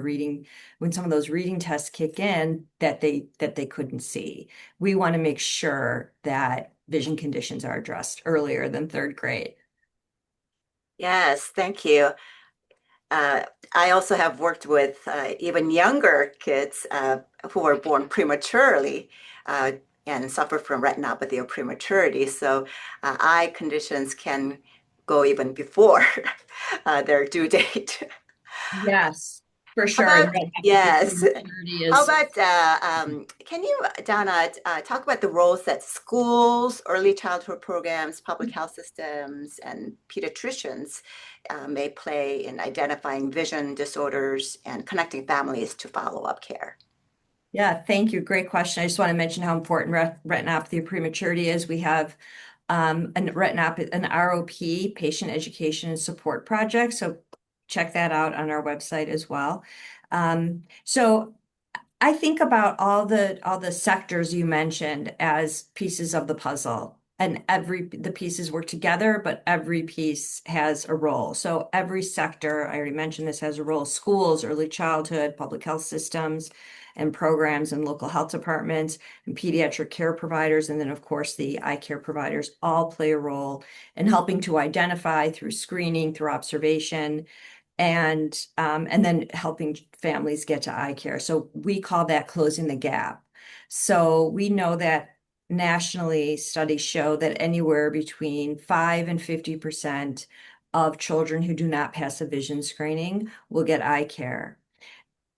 when some of those reading tests kick in that they couldn't see. We want to make sure that vision conditions are addressed earlier than third grade. Yes, thank you. Uh, I also have worked with even younger kids who were born prematurely uh, and suffer from retinopathy or prematurity. So eye conditions can go even before their due date. Yes, for How sure. about, Retinopathy yes. prematurity How is about, can you, Donna, talk about the roles that schools, early childhood programs, public health systems, and pediatricians may play in identifying vision disorders and connecting families to follow-up care? Yeah, thank you. Great question. I just want to mention how important retinopathy of prematurity is. We have an ROP, Patient Education and Support Project. So check that out on our website as well. So I think about all the sectors you mentioned as pieces of the puzzle. And the pieces work together, but every piece has a role. So every sector, I already mentioned this, has a role. Schools, early childhood, public health systems and programs and local health departments and pediatric care providers. And then of course the eye care providers all play a role in helping to identify through screening, through observation, and then helping families get to eye care. So we call that closing the gap. So we know that nationally studies show that anywhere between 5 and 50% of children who do not pass a vision screening will get eye care.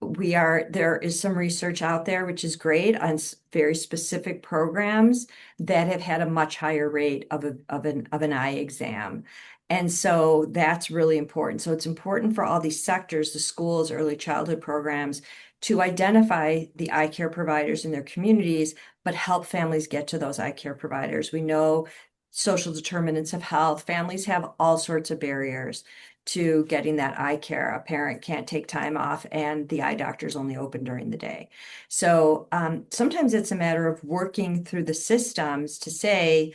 There is some research out there, which is great, on very specific programs that have had a much higher rate of an eye exam. And so that's really important. So it's important for all these sectors, the schools, early childhood programs, to identify the eye care providers in their communities, but help families get to those eye care providers. We know social determinants of health, families have all sorts of barriers to getting that eye care. A parent can't take time off, and the eye doctor's only open during the day. So sometimes it's a matter of working through the systems to say,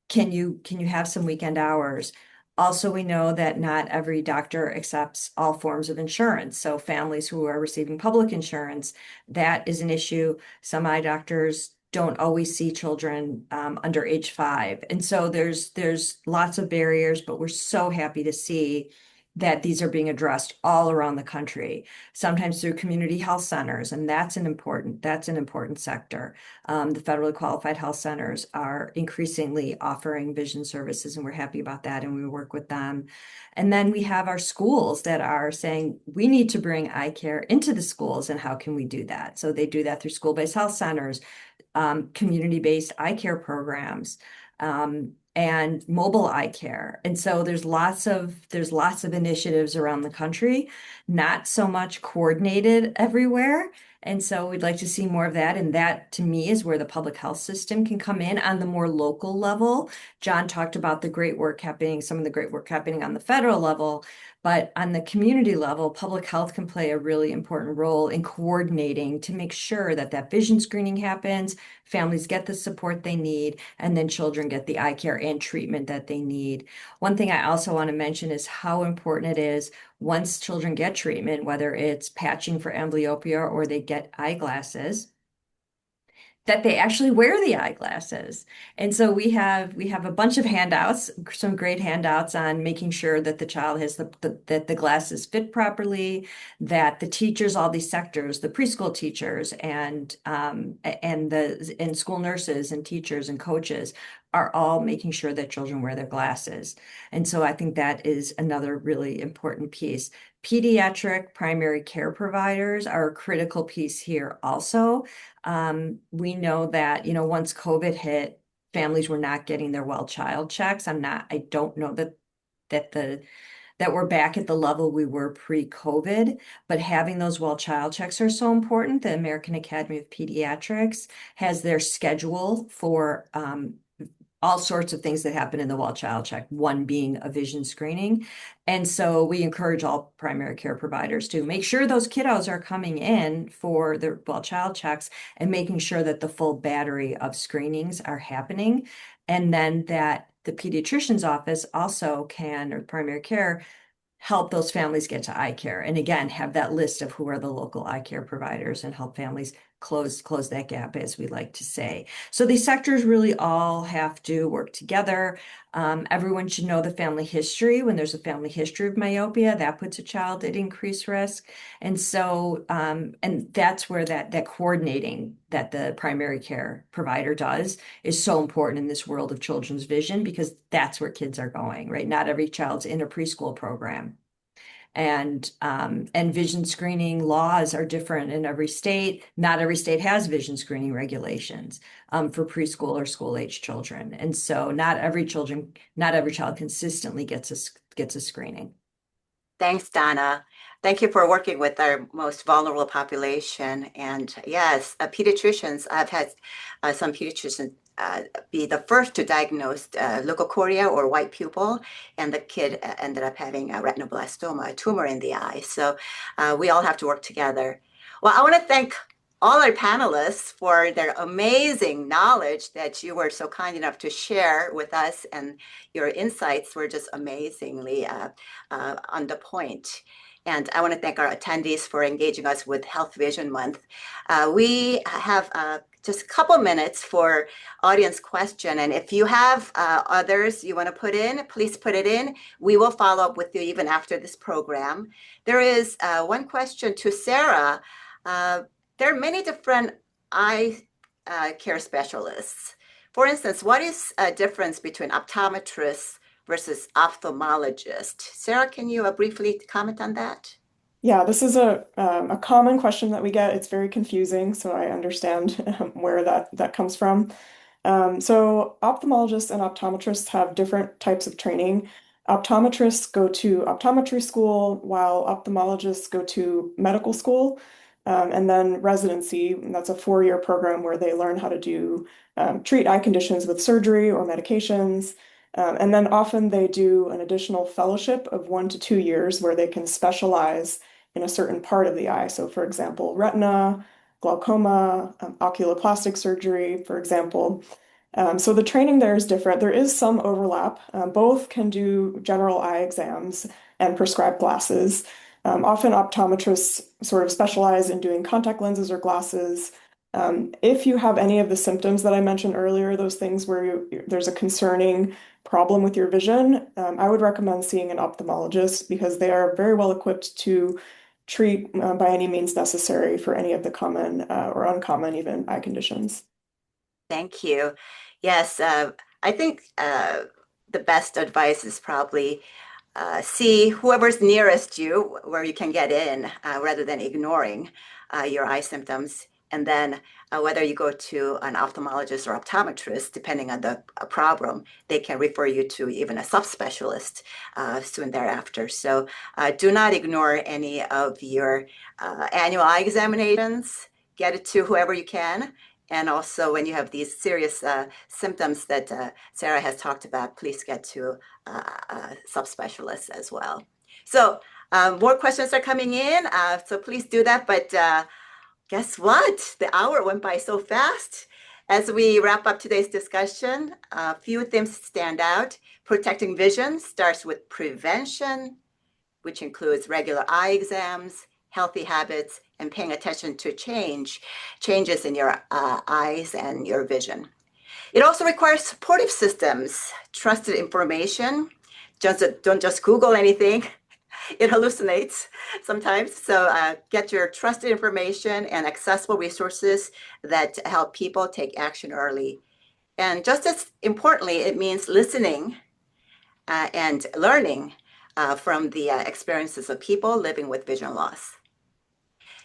can you have some weekend hours? Also, we know that not every doctor accepts all forms of insurance. So families who are receiving public insurance, that is an issue. Some eye doctors don't always see children under age 5. And so there's lots of barriers, but we're so happy to see that these are being addressed all around the country, sometimes through community health centers, and that's an important sector. The federally qualified health centers are increasingly offering vision services, and we're happy about that, and we work with them. And then we have our schools that are saying we need to bring eye care into the schools, and how can we do that? So they do that through school-based health centers, community-based eye care programs, and mobile eye care. And so there's lots of initiatives around the country, not so much coordinated everywhere. And so we'd like to see more of that. And that to me is where the public health system can come in on the more local level. John talked about some of the great work happening on the federal level, but on the community level, public health can play a really important role in coordinating to make sure that that vision screening happens, families get the support they need, and then children get the eye care and treatment that they need. One thing I also want to mention is how important it is once children get treatment, whether it's patching for amblyopia or they get eyeglasses, that they actually wear the eyeglasses. And so we have a bunch of handouts, some great handouts on making sure that the child has that the glasses fit properly, that the teachers, all these sectors, the preschool teachers and school nurses and teachers and coaches are all making sure that children wear their glasses. And so I think that is another really important piece. Pediatric primary care providers are a critical piece here also. We know that, once COVID hit, families were not getting their well child checks. I don't know that the that we're back at the level we were pre-COVID, but having those well child checks are so important. The American Academy of Pediatrics has their schedule for all sorts of things that happen in the well child check, one being a vision screening. And so we encourage all primary care providers to make sure those kiddos are coming in for their well child checks and making sure that the full battery of screenings are happening. And then that the pediatrician's office also can, or primary care, help those families get to eye care. And again, have that list of who are the local eye care providers and help families close that gap, as we like to say. So these sectors really all have to work together. Everyone should know the family history. When there's a family history of myopia, that puts a child at increased risk. And so, and that's where that coordinating that the primary care provider does is so important in this world of children's vision, because that's where kids are going, right? Not every child's in a preschool program. And vision screening laws are different in every state. Not every state has vision screening regulations for preschool or school age children. And so not every child consistently gets a screening. Thanks, Donna. Thank you for working with our most vulnerable population. And yes, pediatricians, I've had some pediatricians be the first to diagnose leukocoria or white pupil, and the kid ended up having a retinoblastoma, a tumor in the eye. So we all have to work together. Well, I want to thank all our panelists for their amazing knowledge that you were so kind enough to share with us, and your insights were just amazingly on the point. And I want to thank our attendees for engaging us with Health Vision Month. We have just a couple minutes for audience question. And if you have others you want to put in, please put it in. We will follow up with you even after this program. There is one question to Sarah. There are many different eye care specialists. For instance, what is a difference between optometrists versus ophthalmologist? Sarah, can you briefly comment on that? Yeah, this is a common question that we get. It's very confusing, so I understand where that comes from. So ophthalmologists and optometrists have different types of training. Optometrists go to optometry school, while ophthalmologists go to medical school, and then residency. And that's a 4-year program where they learn how to treat eye conditions with surgery or medications. And then often they do an additional fellowship of 1 to 2 years where they can specialize in a certain part of the eye. So, for example, retina, glaucoma, oculoplastic surgery, for example. So the training there is different. There is some overlap. Both can do general eye exams and prescribe glasses. Often optometrists sort of specialize in doing contact lenses or glasses. If you have any of the symptoms that I mentioned earlier, those things where there's a concerning problem with your vision, I would recommend seeing an ophthalmologist because they are very well equipped to treat by any means necessary for any of the common or uncommon even eye conditions. Thank you. Yes, I think the best advice is probably see whoever's nearest you where you can get in rather than ignoring your eye symptoms. And then whether you go to an ophthalmologist or optometrist, depending on the problem, they can refer you to even a subspecialist soon thereafter. So do not ignore any of your annual eye examinations. Get it to whoever you can. And also, when you have these serious symptoms that Sarah has talked about, please get to subspecialists as well. So more questions are coming in, so please do that. But guess what? The hour went by so fast. As we wrap up today's discussion, a few themes stand out. Protecting vision starts with prevention, which includes regular eye exams, healthy habits, and paying attention to changes in your eyes and your vision. It also requires supportive systems, trusted information. Don't just Google anything. It hallucinates sometimes. So get your trusted information and accessible resources that help people take action early. And just as importantly, it means listening and learning from the experiences of people living with vision loss.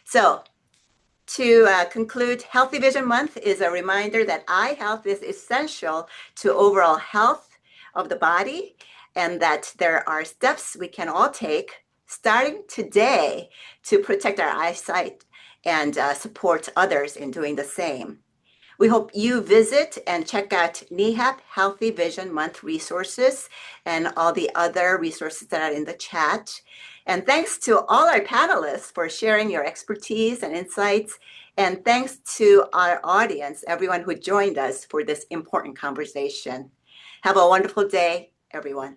So to conclude, Healthy Vision Month is a reminder that eye health is essential to overall health of the body. and that there are steps we can all take starting today to protect our eyesight and support others in doing the same. We hope you visit and check out NEHEP Healthy Vision Month resources and all the other resources that are in the chat. And thanks to all our panelists for sharing your expertise and insights. And thanks to our audience, everyone who joined us for this important conversation. Have a wonderful day, everyone.